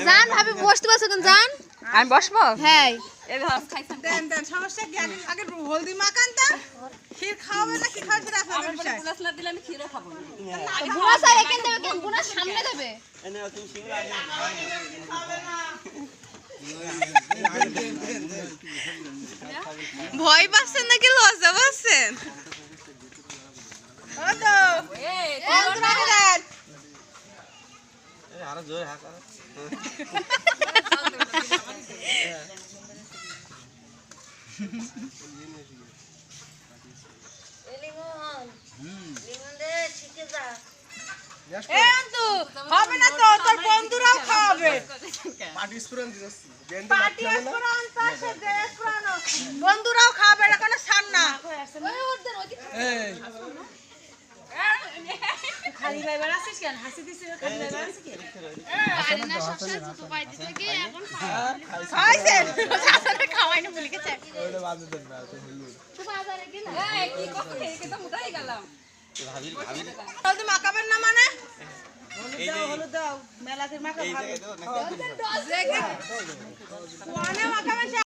জান ভাবি বসতে পারছো কেন জান? আমি বসবো? হ্যাঁ দেন দেন সমস্যা কি আগে হলদি মাখান তা ক্ষীর খাওয়াবে না কি খাওয়াবে আপনাদের বিষয় বুনা স্লাদ দিলে আমি ক্ষীরও খাবো না। বুনা স্যার এখান দেবে কেন? বুনা সামনে দেবে। ভয় পাচ্ছেন নাকি লজ্জা পাচ্ছেন? আরো জোরে হাঁকা হবে না তো তোর বন্ধুরাও খাওয়াবে বন্ধুরাও খাওয়াবে এটা কোনো ছাড় না খালি ভাইবার আছিস কেন হাসি দিছিস খালি ভাইবার আছে কি আরে না সবসময় জুতো পাই দিতে কি এখন খাইছেন শাসনে খাওয়াই না ভুলে গেছে ওটা বাদ দেন না তো বাজারে গেল এই কি করতে খেয়ে তো মোটাই গেলাম। ভাবির ভাবির হলদি মাখাবেন না মানে এই যে হলুদ দাও মেলাতে মাখাবেন এই যে মাখাবেন